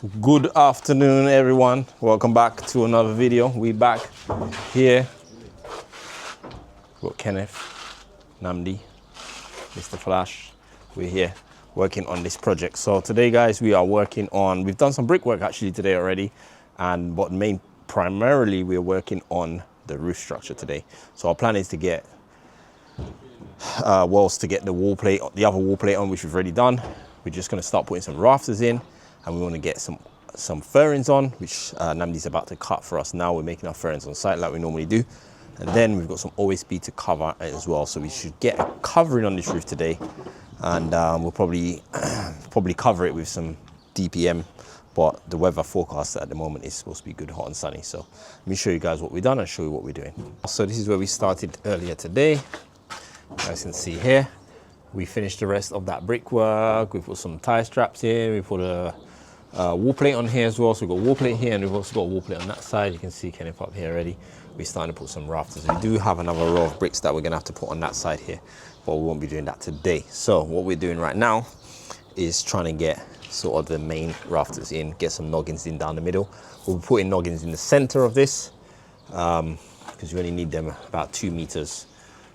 Good afternoon, everyone. Welcome back to another video. We back here. Got Kenneth, Namdi, Mr. Flash. We're here working on this project. So today, guys, we are working on. We've done some brickwork actually today already, but primarily we're working on the roof structure today. So our plan is to get walls to get the wall plate, the other wall plate on, which we've already done. We're just going to start putting some rafters in. And we want to get some fairings on, which Namdi's about to cut for us now. We're making our fairings on site like we normally do. And then we've got some OSB to cover it as well. So we should get a covering on this roof today. And we'll probably cover it with some DPM. But the weather forecast at the moment is supposed to be good, hot and sunny. So let me show you guys what we've done and show you what we're doing. So this is where we started earlier today. You guys can see here. We finished the rest of that brickwork. We put some tie straps here. We put a wall plate on here as well. So we've got a wall plate here and we've also got a wall plate on that side. You can see Kenneth up here already. We're starting to put some rafters. We do have another row of bricks that we're gonna have to put on that side here, but we won't be doing that today. So what we're doing right now is trying to get sort of the main rafters in, get some noggins in down the middle. We'll be putting noggins in the center of this because you only need them about 2 meters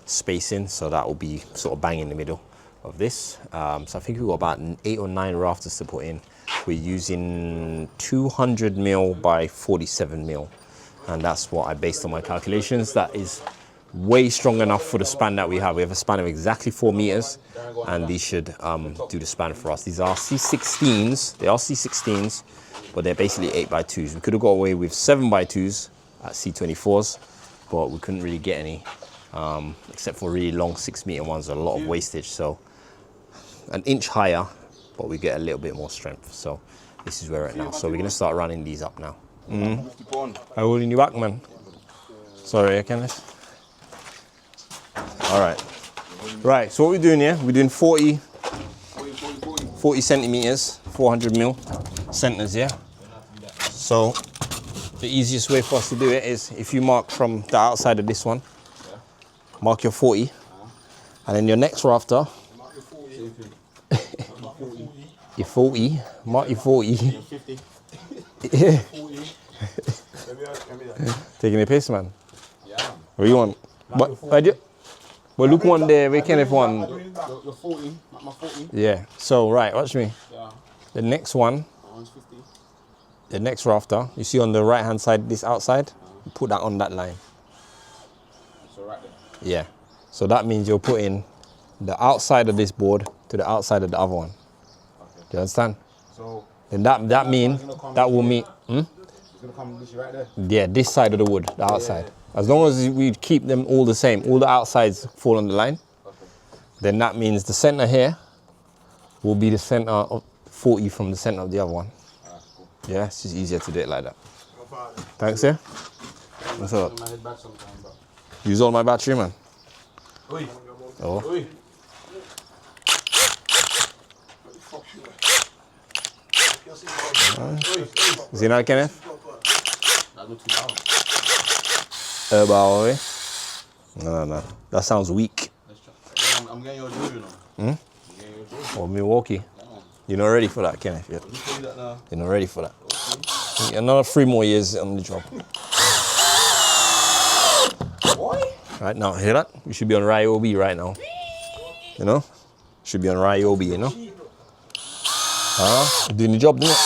spacing, so that will be sort of bang in the middle of this. So I think we've got about 8 or 9 rafters to put in. We're using 200 mil by 47 mil, and that's what I based on my calculations. That is way strong enough for the span that we have. We have a span of exactly 4 meters, and these should do the span for us. These are C16s. They are C16s, but they're basically 8x2s. We could have got away with 7x2s at C24s, but we couldn't really get any. Except for really long 6-meter ones, a lot of wastage. So an inch higher, but we get a little bit more strength. So this is where we're at now. So we're gonna start running these up now. I'm holding you back, man. Sorry, Kenneth. All right. Right, so what we're doing here, we're doing 40 centimeters, 400 mil centers here. So the easiest way for us to do it is if you mark from the outside of this one, mark your 40, and then your next rafter, your 40, mark your 40. Yeah. Taking a piss, man. What you want? But look one there, we can have one. Your 40, my 40. Yeah, so right, watch me. Yeah. The next one, the next rafter, you see on the right hand side, this outside, put that on that line. So right there. Yeah, so that means you're putting the outside of this board to the outside of the other one. Okay. Do you understand? So then that means that will mean. It's gonna come this right there. Yeah, this side of the wood, the outside. Yeah. As long as we keep them all the same, all the outsides fall on the line. Okay. Then that means the center here will be the center of 40 from the center of the other one. Cool. Yeah, it's just easier to do it like that. Thanks, yeah. What's up? Use all my battery, man. Oi. Oh. Oi. Is he not, Kenneth? No. That sounds weak. I'm getting your drill, you know. Or Milwaukee. You're not ready for that, Kenneth, yet. You're not ready for that. Okay. Another 3 more years on the job. Right now, hear that? We should be on Ryobi right now. You know? Should be on Ryobi, you know? Doing the job, didn't it?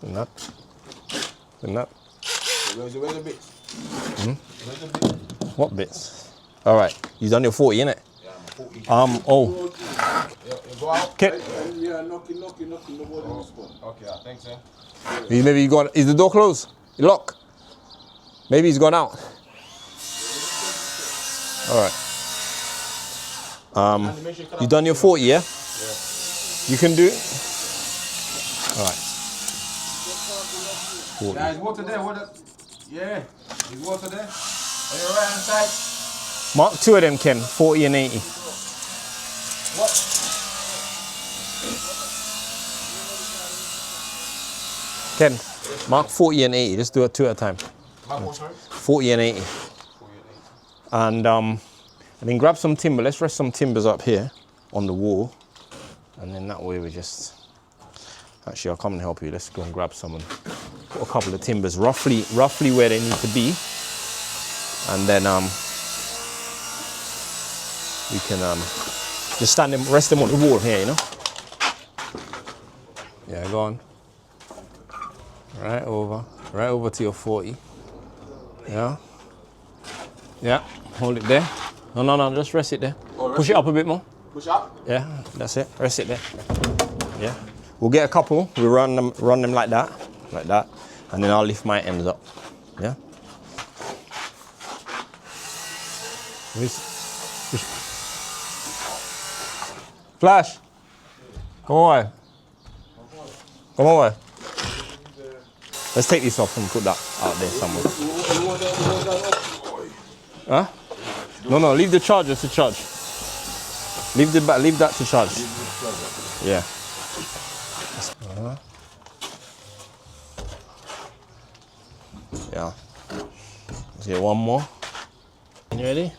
Man. Not. Where's the bits? Where's the bits? What bits? All right. You done your 40, innit? Yeah, I'm 40. Oh. Yeah, go out. Okay. Yeah, knocking. Okay, thanks, sir. Maybe you gone. Is the door closed? Lock. Maybe he's gone out. All right. You done your 40, yeah? Yeah. You can do it? All right. 40. Yeah, there's water there. Yeah, there's water there. On your right hand side. Mark 2 of them, Ken. 40 and 80. What? Ken, mark 40 and 80. Just do it 2 at a time. Mark what, sorry? 40 and 80. 40 and 80. And then grab some timber. Let's rest some timbers up here. on the wall, and then that way we just, actually I'll come and help you. Let's go and grab some and put a couple of timbers roughly where they need to be, and then we can just rest them on the wall here, you know. Yeah, go on. Right over to your 40. Yeah. Yeah, hold it there. No, just rest it there. Oh, push it up a bit more. Push up? Yeah, that's it. Rest it there. Yeah. We'll get a couple. We'll run them like that, and then I'll lift my ends up. Yeah. Flash. Come on. Come on. Let's take this off and put that out there somewhere. Huh? No, leave the charger to charge. Leave that to charge. Yeah. Yeah. Let's get one more. You ready?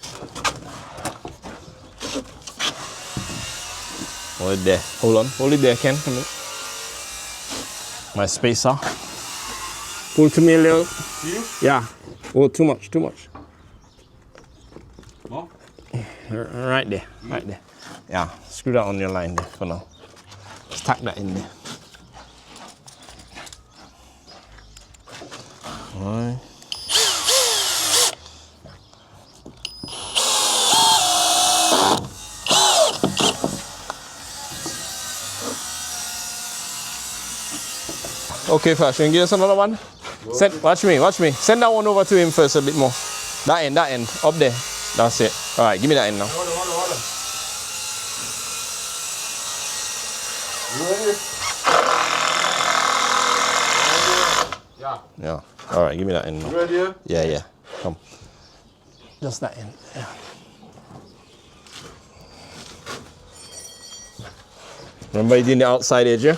Hold it there. Hold it there, Ken. Come in. My spacer. Pull to me a little. Yeah. Oh, too much. No? Right there. Yeah. Screw that on your line there for now. Just tack that in there. Alright. Okay, Flash, you can give us another one? Watch me. Send that one over to him first a bit more. That end, up there. That's it. All right, give me that end now. Hold on. You ready? Yeah. Yeah. All right, give me that end now. You ready? Yeah. Come. Just that end. Yeah. Remember you doing the outside edge, yeah?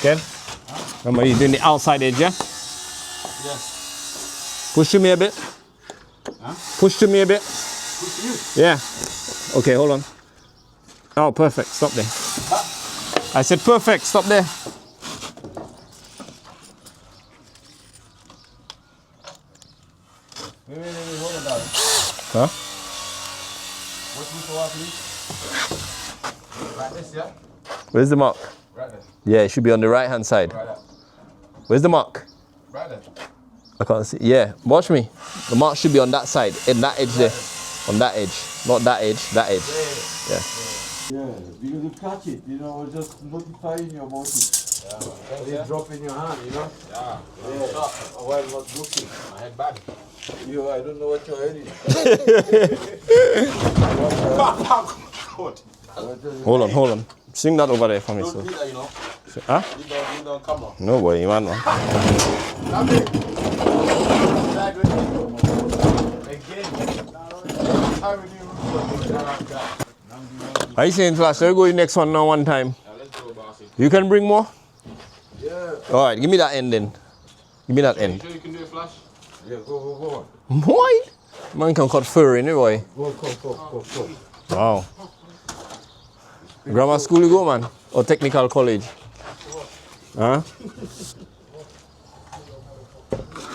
Ken? Remember you doing the outside edge, yeah? Yes. Push to me a bit. Huh? Push to me a bit. Push you. Yeah. Okay, hold on. Oh, perfect. Stop there. I said perfect. Stop there. Wait, hold on, darling. Huh? What's this for, please? Like this, yeah? Where's the mark? Right there. Yeah, it should be on the right-hand side. Right there. Where's the mark? Right there. I can't see. Yeah, watch me. The mark should be on that side, in that edge there. On that edge. Not that edge, that edge. Yeah. Yeah, because you catch it, just notifying you about it. Yeah, They drop in your hand, Yeah. While not looking. My head bad. I don't know what your head is. Hold on. Sing that over there for me. Don't So. do that, Huh? You don't come on. No boy, man. Again. Are you saying, Flash? Shall we go to the next one now one time? Let's go, bossy. You can bring more? Yeah. All right, give me that end then. Give me that end. You sure you can do it, Flash? Yeah, go. Boy! Man can cut fur in it, boy. Go. Wow. Grammar school you go, man? Or technical college? Huh?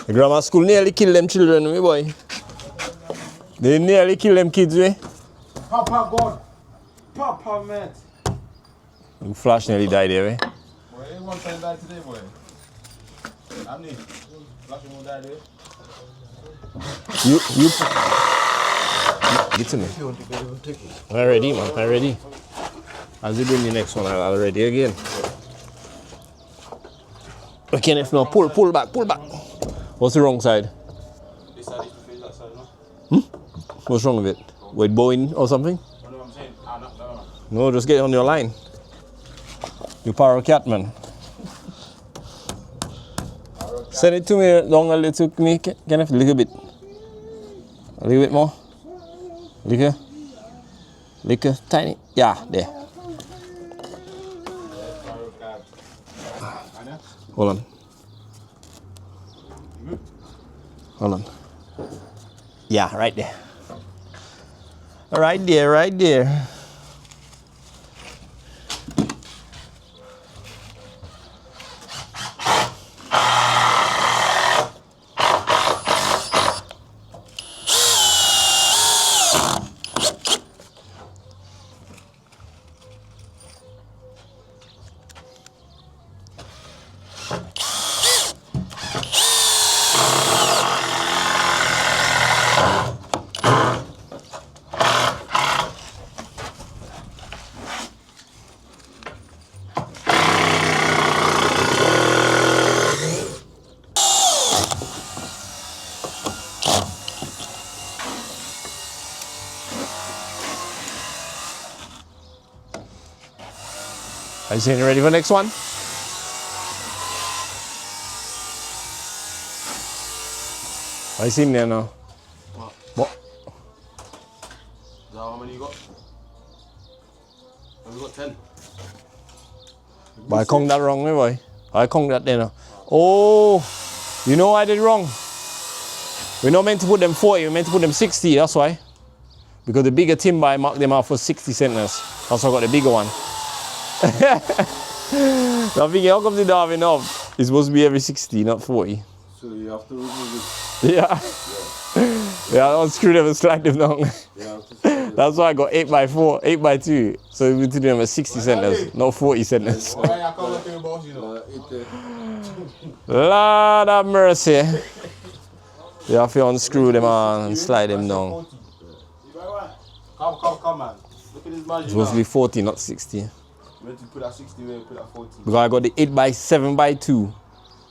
The grammar school nearly kill them children, me boy. They nearly kill them kids, we. Papa, God. Papa, man. Flash nearly died there, eh? Boy, everyone trying to die today, boy. I'm new. Flash won't die today. You. Get to me. I'm ready, man. I'm ready. As you bring the next one, I'll ready again. Okay, if not, pull back. What's the wrong side? This side is to face that side, no? What's wrong with it? With bowing or something? You know what I'm saying? No, just get on your line. You power cat, man. Send it to me long a little, Kenneth, a little bit. A little bit more. Little, tiny. Yeah, there. Hold on. Yeah, right there. Right there, right there. Are you saying you ready for the next one? Are you seeing there now? What? Is that how many you got? We got 10. But I counted that wrong, eh, boy? I counted that there now. Oh, you know I did wrong. We're not meant to put them 40, we're meant to put them 60, that's why. Because the bigger timber, I marked them out for 60 centimeters. That's why I got the bigger one. So I'm thinking, how come the Darwin up? It's supposed to be every 60, not 40. So you have to remove Yeah. Yeah, I'll unscrew them and slide them down. it. That's why I got 8x4, 8x2. So we need to do them at 60 centimeters, not 40 centimeters. Lord have mercy. You have to unscrew them and slide them down. Come, man. Look at this magic. It's supposed to be 40, not 60. You meant to put that 60 where you put that 40. Because I got the 8x7x2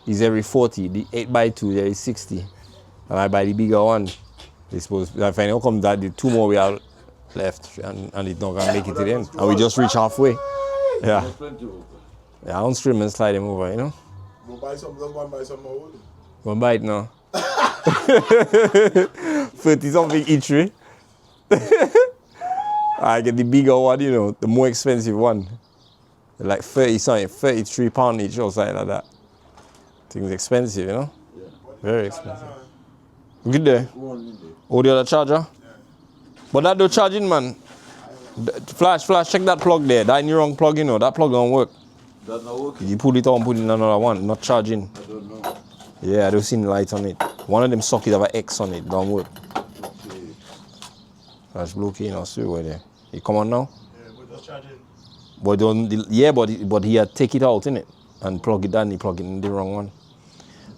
is every 40. The 8x2 there is 60. And I buy the bigger one. It's supposed to, I find how come that the two more we have left and it's not gonna make it to the end. And we just reach halfway. Yeah. Yeah, I unscrew them and slide them over, you know? Go buy some, just one buy some more. Go buy it now. 30 something each way. I get the bigger one, you know, the more expensive one. They're like 30 something, 33 pounds each or something like that. Things expensive, you know? Yeah. Very expensive. Good there. Oh, the other charger? Yeah. But that do charging, man. Flash, check that plug there. That in the wrong plug, you know. That plug don't work. That not working? You put it on, put in another one, not charging. I don't know. Yeah, I don't see the light on it. One of them sockets have an X on it, don't work. Okay. That's blue key, I'll see where there. You come on now? Yeah, but just charging. But don't, yeah, but he had take it out, innit? And plug it down, he plug it in the wrong one.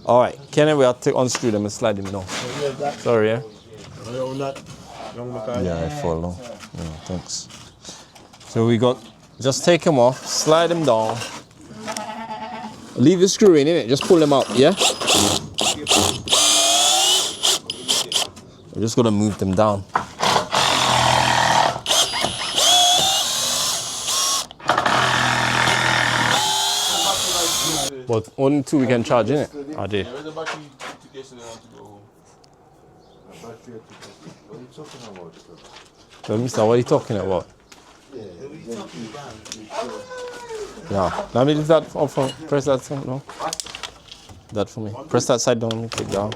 Alright, Kenny, we have to unscrew them and slide them down. Sorry, yeah? Yeah, I follow. Yeah, thanks. So we got, just take them off, slide them down. Leave the screw in, innit? Just pull them out, yeah? We're just gonna move them down. But only two we can charge, innit? Are they? Where's the battery to get to the one to go home? What are you talking about? So, mister, what are you talking about? Yeah. Let me do that up front. Press that side, no? That for me. Press that side down, take it down.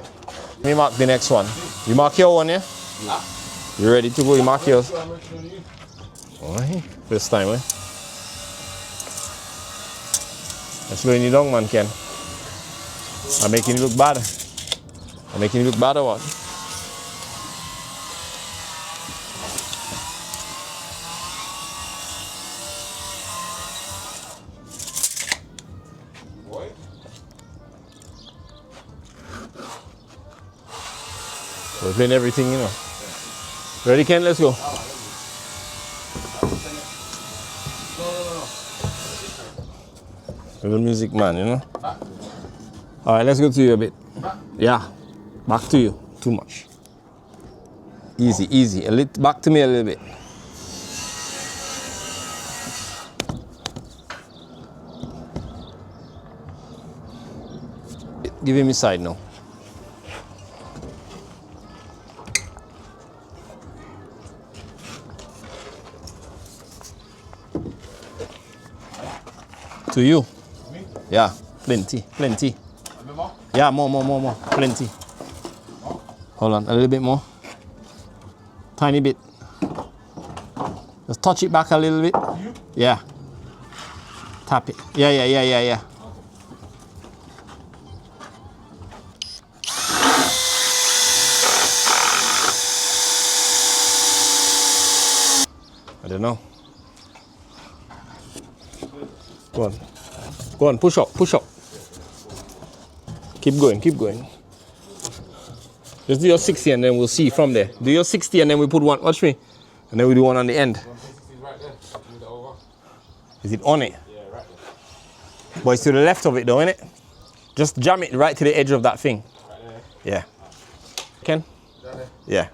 Let me mark the next one. You mark your one, yeah? You ready to go? You mark yours. Alright. First time, eh? I'm slowing you down, man, Ken. I'm making you look bad. I'm making you look bad or what? We're playing everything, you know. Ready, Ken? Let's go. Little music man, you know. All right, let's go to you a bit. Yeah, back to you. Too much. Easy, easy. A little back to me a little bit. Give him his side now. To you. Yeah, plenty. Yeah, more. Plenty. Hold on, a little bit more. Tiny bit. Just touch it back a little bit. Yeah. Tap it. Yeah. I don't know. Go on, push up. Keep going. Just do your 60 and then we'll see from there. Do your 60 and then we put one, watch me. And then we do one on the end. 160 right there. Move that over. Is it on it? Yeah, right there. But it's to the left of it though, innit? Just jam it right to the edge of that thing. Right there. Yeah. Ken? Right there. Yeah.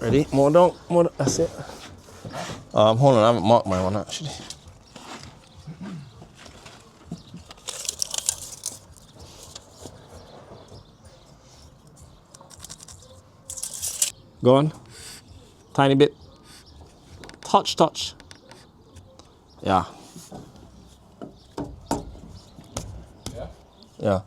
Ready? More down. That's it. Hold on, I haven't marked my one actually. Go on. Tiny bit. Touch. Yeah. Yeah.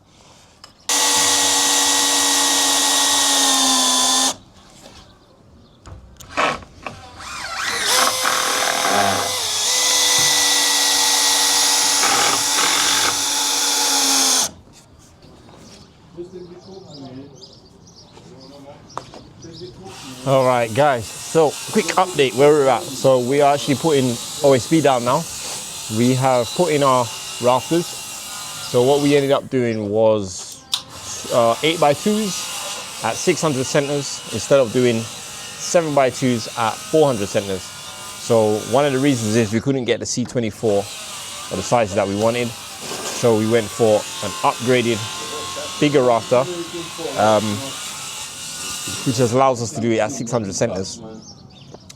All right, guys, so quick update where we're at. So we are actually putting OSB down now. We have put in our rafters. So what we ended up doing was 8x2s at 600 centers instead of doing 7x2s at 400 centers. So one of the reasons is we couldn't get the C24 or the sizes that we wanted. So we went for an upgraded, bigger rafter, which just allows us to do it at 600 centers.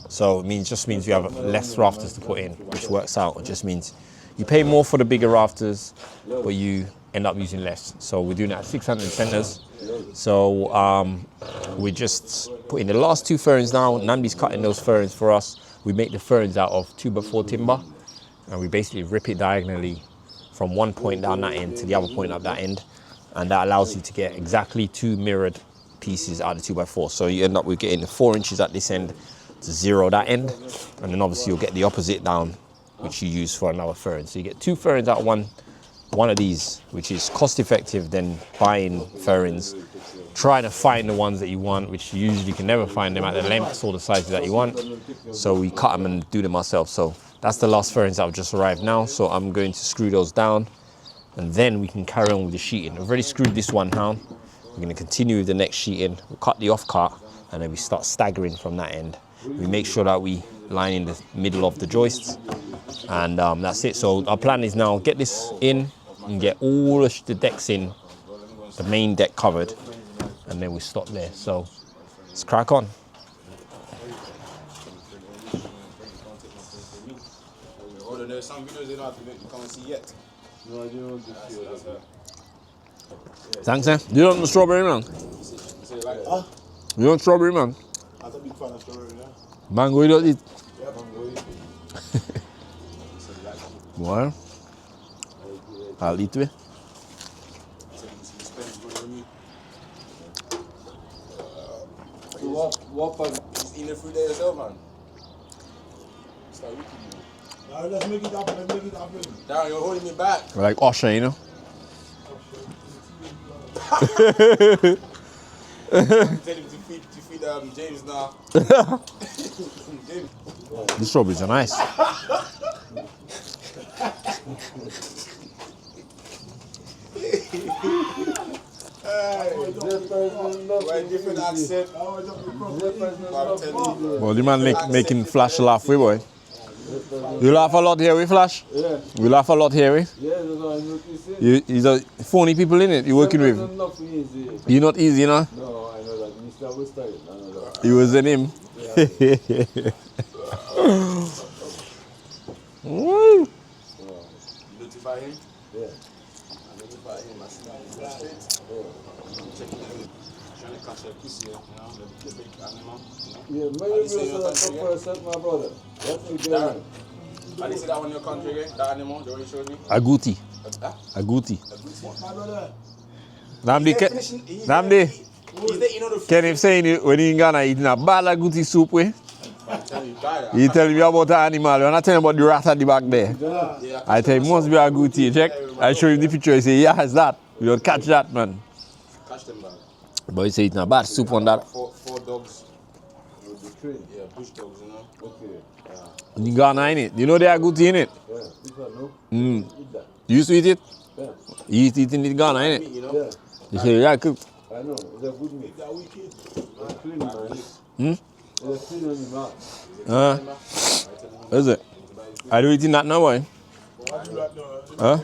So it just means we have less rafters to put in, which works out. It just means you pay more for the bigger rafters, but you end up using less. So we're doing it at 600 centers. So we're just putting the last two ferns now. Namdi's cutting those ferns for us. We make the ferns out of 2x4 timber, and we basically rip it diagonally from one point down that end to the other point up that end. And that allows you to get exactly two mirrored pieces out of 2x4. So you end up with getting 4 inches at this end to 0 that end. And then obviously you'll get the opposite down, which you use for another fern. So you get 2 ferns out of one of these, which is cost effective than buying ferns, trying to find the ones that you want, which you usually can never find them at the lengths or the sizes that you want. So we cut them and do them ourselves. So that's the last ferns that have just arrived now. So I'm going to screw those down and then we can carry on with the sheeting. I've already screwed this one down. We're going to continue with the next sheeting. We'll cut the off cut and then we start staggering from that end. We make sure that we line in the middle of the joists, and that's it. So our plan is now get this in and get all the decks in, the main deck covered, and then we stop there. So let's crack on. There's some videos they don't have to come and see yet. No, I don't want to see it. Thanks, eh? You don't want strawberry, man? You want strawberry, man? I'm a big fan of strawberry, yeah. Mango, you don't eat? Yeah, mango. Well, I'll eat it. So what part? Just eating the fruit there yourself, man. Start wicked, man. Now let's make it happen, Darren, you're holding me back. We're like Usher, you know? Tell him to feed James now. James. These strawberries are nice. Why different accent? Well, the man making Flash laugh, we boy. You laugh a lot here, we Flash? Yeah. We laugh a lot here, we? Yeah, that's what I noticed. You're the phony people in it you're working with. Not easy. You're not easy, you know? No, I know that. Mr. Western, I know that. You was in him. Woo! You notify him? Yeah. I notify him. I see him straight. Checking him. Trying to catch a pussy, you know, the big animal. Yeah, maybe you said that first, my brother. That's the Darren, I didn't see that one in your country again, that animal, the way you showed me. Agouti. Huh? Agouti. My brother. Namdi, He's there, you know the Ken him saying when he in Ghana eating a bad agouti soup, we? You tell me about the animal. You're not telling about the rat at the back there. I tell you, must be a good thing. Check. I show him the picture. He say, yeah, it's that. You don't catch that, man. Catch them, man. But he say it's not bad soup on that. Four dogs. Yeah, bush dogs, you know. Okay. You Ghana in it. You know they are good in it. Yeah, this one, no? Mm. Eat that. You used to eat it? Yeah. You used to eat in Ghana in it. You know? Yeah. You say, yeah, cook. I know. It's a good meat. That wicked. It's clean, man. Hmm? It's a clean on the mouth. Is it? I do eating that now, boy. Why do that now? Huh?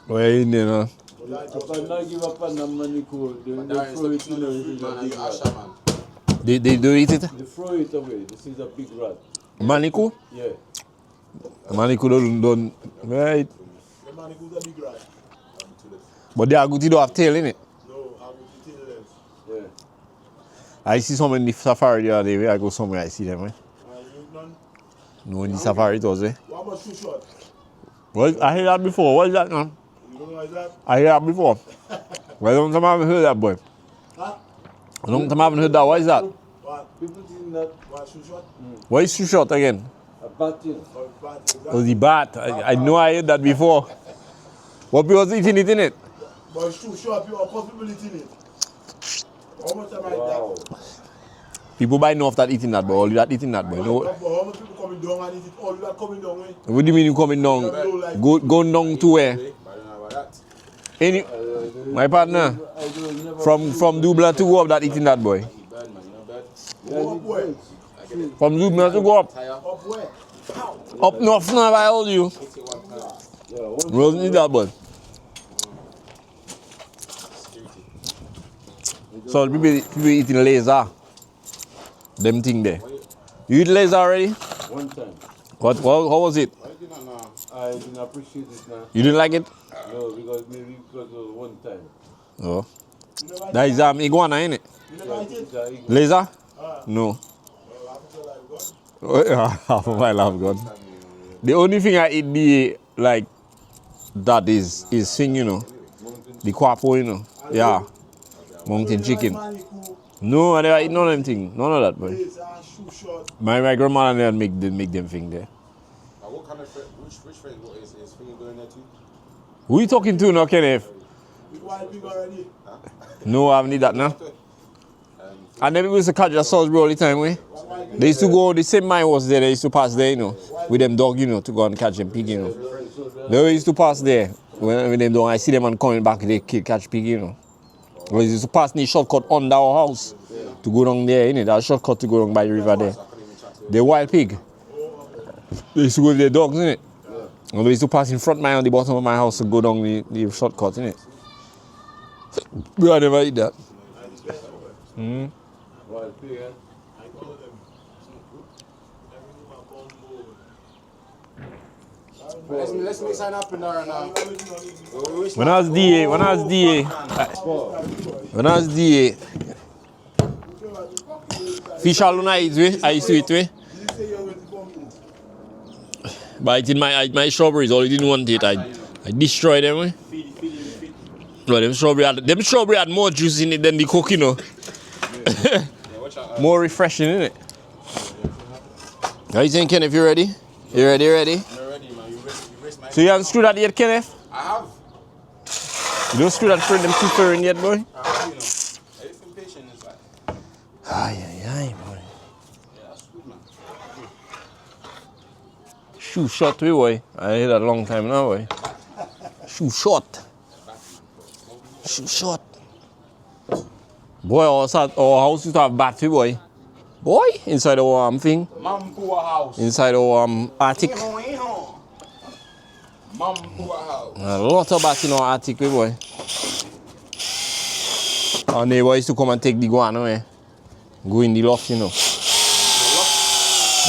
Where you in there, no? I cannot give up on the money code. They throw it in the big rat. They do eat it? They throw it away. This is a big rat. Manico? Yeah. Manico don't right. The man who's a big rat. But they are good, they don't have tail in it. No, I'm going to tell them. Yeah. I see some in the safari the other day. Where I go somewhere, I see them. Eh? You none? No, in the safari it was there. What about too short? Well, I heard that before. What is that, man? You don't know what is that? I heard that before. Well, long time I haven't heard that, boy. Huh? Long time I haven't heard that. What is that? What? People think that What, too short? What is too short again? a bad thing. Or bad? Oh, the bat. I know I heard that before. What people was eating it in it? But it's too short. You have possibility in it. How much am I Wow. that? People buy enough that eating that, boy. All you that eating that, boy. No. But how much people coming down and eat it? All you are coming down with? What do you mean you coming down? Going down to where? Any, my partner. I don't never From Dubla to go up that eating that, boy. Up where? From Dubla to go up. Up where? Up north now, I hold you. Rolls need that, boy. So people eating laser. Them thing there. You eat laser already? one time. What? How was it? I didn't appreciate it now. You didn't like it? No, because maybe because of one time. Oh. You never That is iguana, ain't it? You never eat it? It's a ig- Laser? No. Oh, I feel like God. Oh, yeah, half of my life gone. The only thing I eat like that is thing, you know. The quapo, you know. Yeah. Mountain chicken. No, I never eat none of them things. None of that, boy. Shoe short. My grandma never make them thing there. What kind of friend, which friend is thing going there too? Who you talking to now, Kenneth? With wild pig already. No, I haven't need that now. And then we used to catch that Salisbury all the time, we. They used to go, the same mine was there, they used to pass there, you know, with them dog, you know, to go and catch them pig, you know. They used to pass there. When them dog, I see them and coming back, they catch pig, you know. They used to pass the shortcut under our house to go down there, you know, that shortcut to go down by the river there. The wild pig. They used to go with their dogs, innit? And they used to pass in front of my on the bottom of my house to go down the shortcut, innit? But I never eat that. Wild pig, eh? I call them. Let's make sign up in there now. When I was DA, when I was DA, fish alone I used to eat, we. But I did my strawberries, all I didn't want it, I destroyed them, we. No, them strawberry had more juice in it than the coke, you know. More refreshing, innit? How you think, Kenneth? You ready? You ready? You're ready, man. You raise my. So you haven't screwed that yet, Kenneth? I have. You don't screw that friend them too far in yet, boy? I have, you know. Everything patient is like. Aye, boy. Yeah, that's good, man. Shoe shot, we, boy. I heard that a long time now, boy. Shoe shot. Shoe shot. Boy, our house used to have battery, boy. Boy, inside our thing. Mampua house. Inside our attic. Mampua house. A lot of bats in our attic, we, boy. Our neighbor used to come and take the guano, eh? Go in the loft, you know.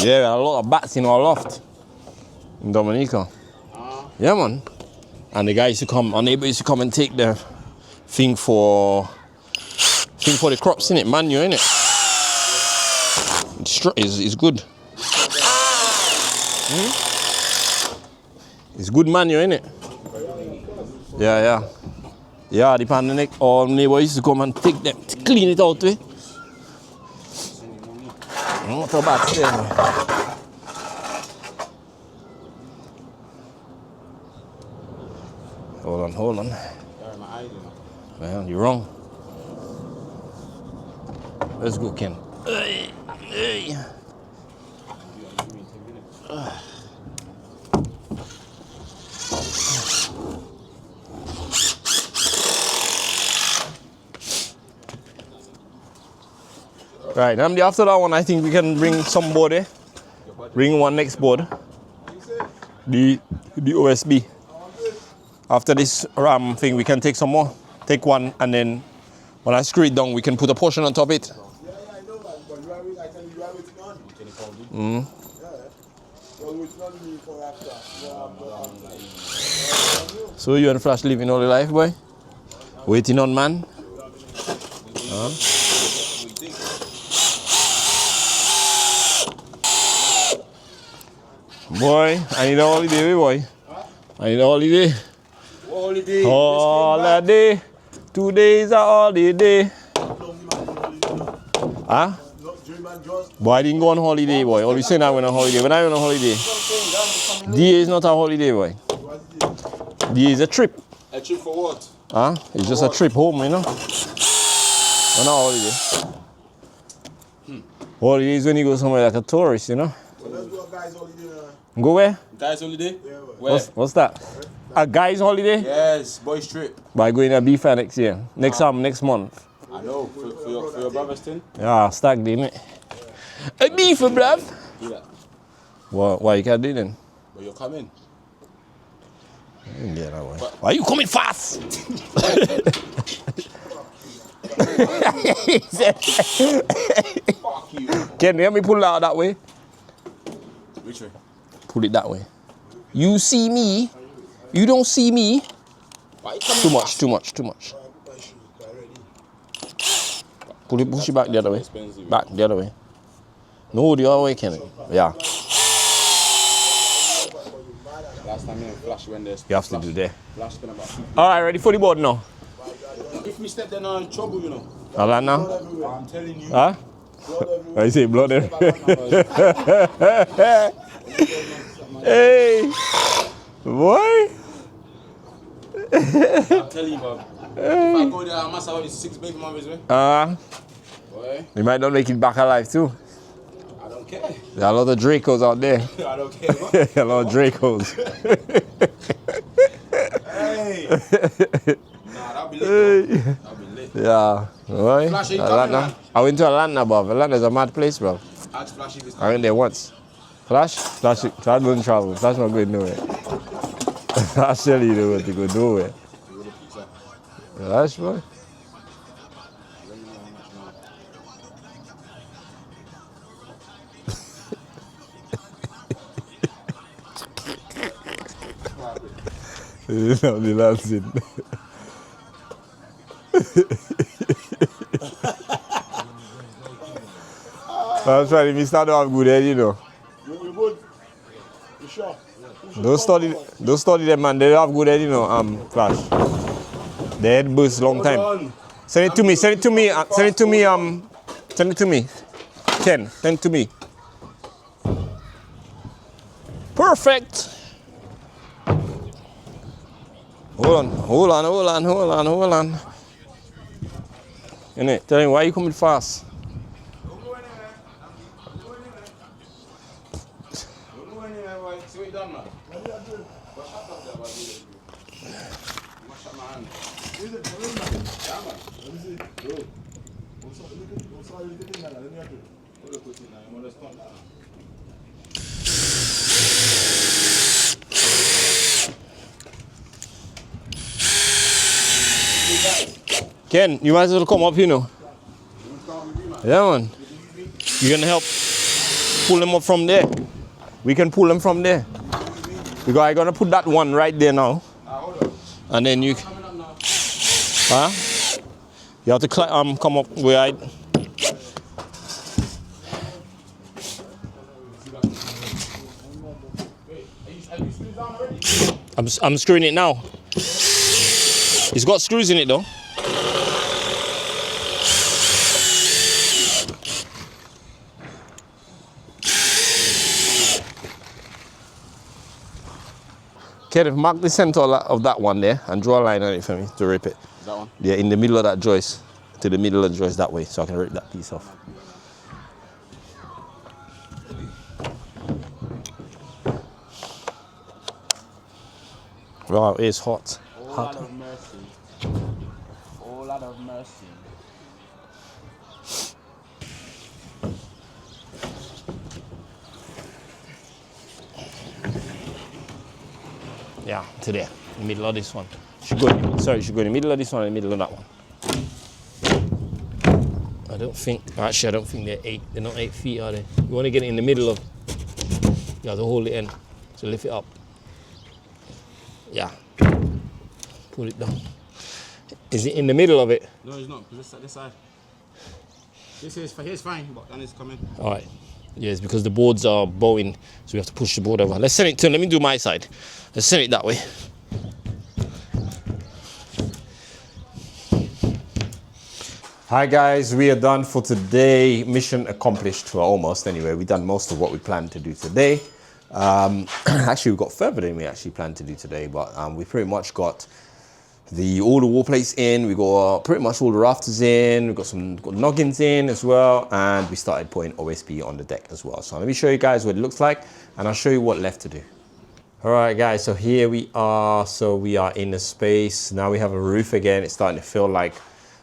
Yeah, a lot of bats in our loft. In Dominica. Yeah, man. And the guy used to come, our neighbor used to come and take the thing for the crops, innit? Manure, innit? It's good. It's good manure, innit? Yeah. Yeah, the pandemic, our neighbor used to come and take them, to clean it out, eh? motor back there. Hold on. Man, you're wrong. Let's go, Ken. Hey. Right, after that one, I think we can bring some board eh? Bring one next board. The OSB. After this RAM thing, we can take some more. Take one, and then when I screw it down, we can put a portion on top of it. Yeah, I know that, but you are I tell you are waiting on. Mm. Yeah. You're waiting on me for after. So you and Flash living all your life, boy? Waiting on man? Huh? Boy, I need a holiday, boy. I need a holiday. Holiday. Holiday. 2 days a holiday. Huh? Boy, I didn't go on holiday, boy. All you saying I went on holiday. When I went on holiday. DA is not a holiday, boy. DA is a trip. A trip for what? Huh? It's just a trip home, you know? Not a holiday. Holiday is when you go somewhere like a tourist, you know? So let's do a guy's holiday now. Go where? Guys holiday? Yeah, Where? What's that? A guy's holiday? Yes, boys trip. By going to BFA next year. Next month. I know, for your brother's thing. Yeah, stag day, innit? A beefer, bruv. Do that. Why you can't do then? But you're coming. Yeah, that way. Why you coming fast? Fuck you. Can you help me pull it out that way? Which way? Pull it that way. You see me. You don't see me. Why you coming Too fast? much. Push it back the other way. Expensive. Back the other way. No, the other way, Kenny. Yeah. Last time me and Flash went there. You have to do that. Flash spent about 50. Alright, ready for the board now? If we step then in trouble, you know. Alright now? I'm telling you. Huh? I say blood there. Hey! Boy! I'm telling you, bro. If I go there, I must have 6 baby mothers, man. Boy, You might not make it back alive too. I don't care. There are a lot of Dracos out there. I don't care, bro. A lot of Dracos. Hey! Nah, that'll be lit, bro. That'll be lit. Yeah. Right? Flash, are you coming, Atlanta. man? I went to Atlanta, bruv. Atlanta's a mad place, bro. Ask Flash if he's I went there once. Flash doesn't travel. Flash not going nowhere. Flash tell you know what to go nowhere. Flash, boy. This is not the last thing. I'm trying to start to have good head, you know. You good? You sure? Don't study them, man. They have good head, you know. Flash. They head burst long time. Send it to me. Send it to me. Send it to me. Send it to me. Ken, send it to me. Perfect. Hold on. Innit? Tell me, why you coming fast? See what you done, man? What's up there, buddy? You must shut my hand. Is it? Yeah, man. Let me see. Good. What's all you getting now? Let me have it. What do you put in now? You want to start now? Ken, you might as well come up, you know. Yeah, man. You can help pull them up from there. We can pull them from there. Because I'm gonna put that one right there now. Hold on. And then you, Coming up now. huh? You have to come up where I. Have you screwed down already? I'm screwing it now. It's got screws in it though. Kenneth, mark the center of that one there and draw a line on it for me to rip it. That one? Yeah, in the middle of that joist, to the middle of the joist that way, so I can rip that piece off. Wow, it's hot. Oh, Lord of mercy. Oh, Lord of mercy. Yeah, to there, in the middle of this one. Should go in the middle of this one and the middle of that one. I don't think they're not 8 feet, are they? You want to get it in the middle of, you have to hold it in, so lift it up. Yeah, pull it down. Is it in the middle of it? No, it's not, because this side. This is fine, but then it's coming. All right. Yes, because the boards are bowing, so we have to push the board over. Let's send it to, let me do my side. Let's send it that way. Hi guys, we are done for today. Mission accomplished, well, almost anyway. We've done most of what we planned to do today. Actually, we got further than we actually planned to do today, but we pretty much got all the wall plates in. We got pretty much all the rafters in. We got noggins in as well, and we started putting OSB on the deck as well. So let me show you guys what it looks like, and I'll show you what left to do. All right, guys. So here we are. So we are in the space now. We have a roof again. It's starting to feel like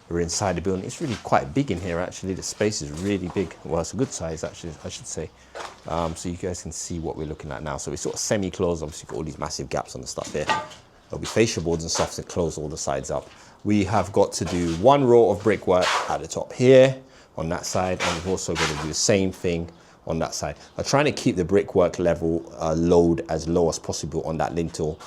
we're inside the building. It's really quite big in here, actually. The space is really big. Well, it's a good size, actually, I should say. So you guys can see what we're looking at now. So it's sort of semi-closed. Obviously, got all these massive gaps on the stuff here. There'll be fascia boards and stuff to close all the sides up. We have got to do one row of brickwork at the top here on that side, and we've also got to do the same thing on that side. I'm trying to keep the brickwork level load as low as possible on that lintel,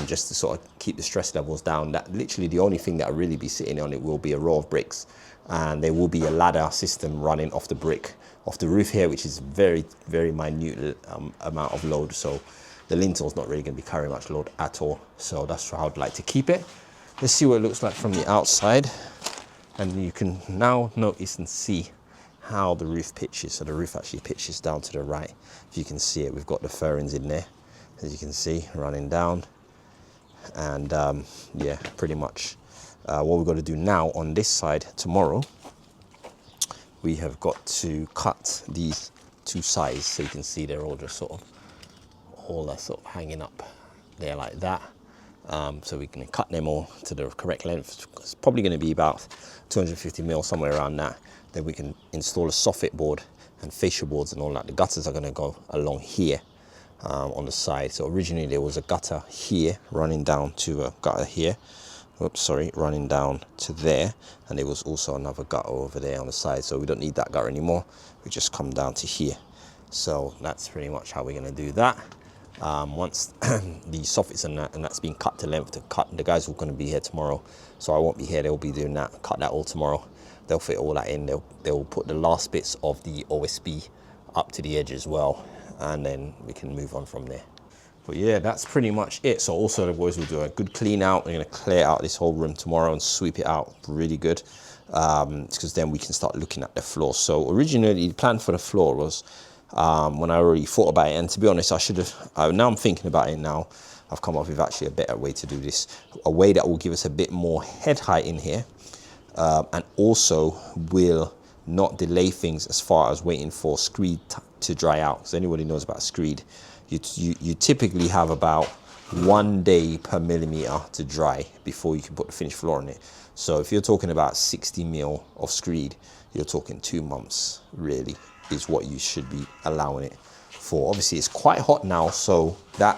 just to sort of keep the stress levels down. That literally the only thing that will really be sitting on it will be a row of bricks, and there will be a ladder system running off the brick, off the roof here, which is very, very minute amount of load. So the lintel's not really going to be carrying much load at all. So that's how I'd like to keep it. Let's see what it looks like from the outside. And you can now notice and see how the roof pitches. So the roof actually pitches down to the right. If you can see it, we've got the furrings in there, as you can see, running down. And yeah, pretty much what we've got to do now on this side tomorrow, we have got to cut these two sides. So you can see they're all just sort of hanging up there like that. So we can cut them all to the correct length. It's probably going to be about 250 mil, somewhere around that. Then we can install a soffit board and fascia boards and all that. The gutters are going to go along here on the side. So originally there was a gutter here running down to a gutter here. Oops, sorry, running down to there. And there was also another gutter over there on the side. So we don't need that gutter anymore. We just come down to here. So that's pretty much how we're going to do that. Once the soffits and that's been cut to length, the guys are going to be here tomorrow, so I won't be here. They'll be doing that, cut that all tomorrow. They'll fit all that in. They'll put the last bits of the OSB up to the edge as well, and then we can move on from there. But yeah, that's pretty much it. So also the boys will do a good clean out. We're going to clear out this whole room tomorrow and sweep it out really good, because then we can start looking at the floor. So originally the plan for the floor was, when I already thought about it, and to be honest, I should have, now I'm thinking about it now, I've come up with actually a better way to do this, a way that will give us a bit more head height in here, and also will not delay things as far as waiting for screed to dry out. So anybody knows about screed, you typically have about 1 day per millimeter to dry before you can put the finished floor on it. So if you're talking about 60 mil of screed, you're talking 2 months really is what you should be allowing it for. Obviously it's quite hot now, so that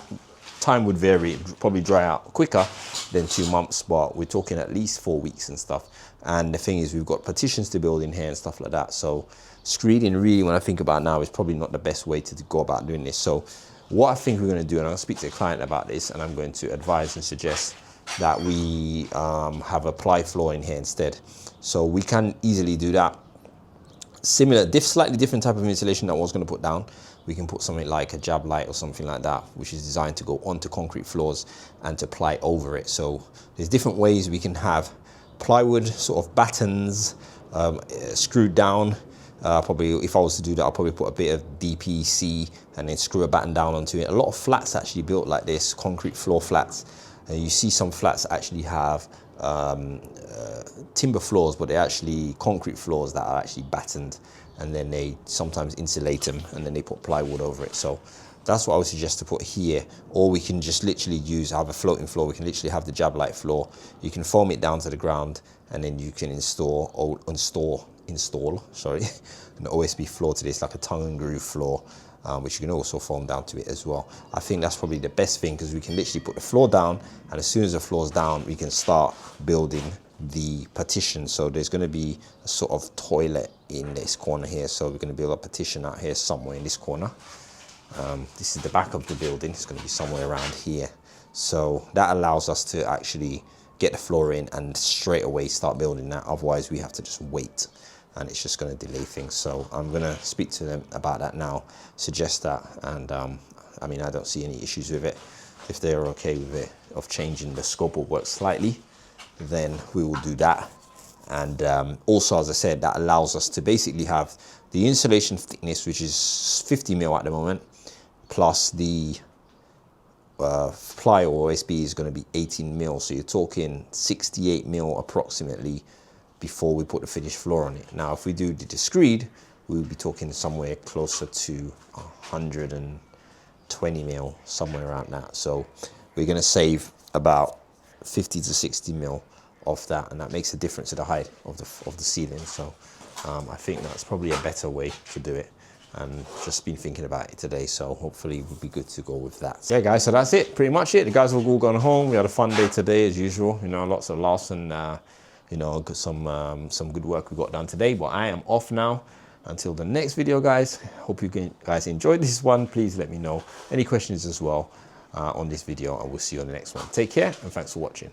time would vary. It would probably dry out quicker than 2 months, but we're talking at least 4 weeks and stuff. And the thing is, we've got partitions to build in here and stuff like that. So screeding really, when I think about it now, is probably not the best way to go about doing this. So what I think we're going to do, and I'm going to speak to the client about this, and I'm going to advise and suggest that we have a ply floor in here instead. So we can easily do that. Similar, slightly different type of insulation that I was going to put down. We can put something like a jab light or something like that, which is designed to go onto concrete floors and to ply over it. So there's different ways we can have plywood sort of battens screwed down Probably, if I was to do that, I'll probably put a bit of DPC and then screw a batten down onto it. A lot of flats actually built like this, concrete floor flats. And you see some flats actually have timber floors, but they're actually concrete floors that are actually battened, and then they sometimes insulate them and then they put plywood over it. So that's what I would suggest to put here. Or we can just literally have a floating floor. We can literally have the jab light floor. You can foam it down to the ground, and then you can install an OSB floor to this, like a tongue and groove floor, which you can also foam down to it as well. I think that's probably the best thing, because we can literally put the floor down, and as soon as the floor's down, we can start building the partition. So there's going to be a sort of toilet in this corner here, so we're going to build a partition out here somewhere in this corner. This is the back of the building. It's going to be somewhere around here, so that allows us to actually get the floor in and straight away start building that. Otherwise we have to just wait, and it's just going to delay things. So I'm going to speak to them about that now, suggest that, and I mean, I don't see any issues with it. If they're okay with it, of changing the scope of work slightly, then we will do that. And also, as I said, that allows us to basically have the insulation thickness, which is 50 mil at the moment, plus the ply or OSB is going to be 18 mil. So you're talking 68 mil approximately before we put the finished floor on it. Now, if we do the discreet, we'll be talking somewhere closer to 120 mil, somewhere around that. So we're going to save about 50 to 60 mil of that, and that makes a difference to the height of the ceiling. So I think that's probably a better way to do it, and just been thinking about it today, so hopefully we'll be good to go with that. Yeah guys, so that's it, pretty much it. The guys have all gone home. We had a fun day today as usual, you know, lots of laughs, and you know, some good work we got done today. But I am off now until the next video, guys. Hope you guys enjoyed this one. Please let me know any questions as well on this video, and we'll see you on the next one. Take care, and thanks for watching.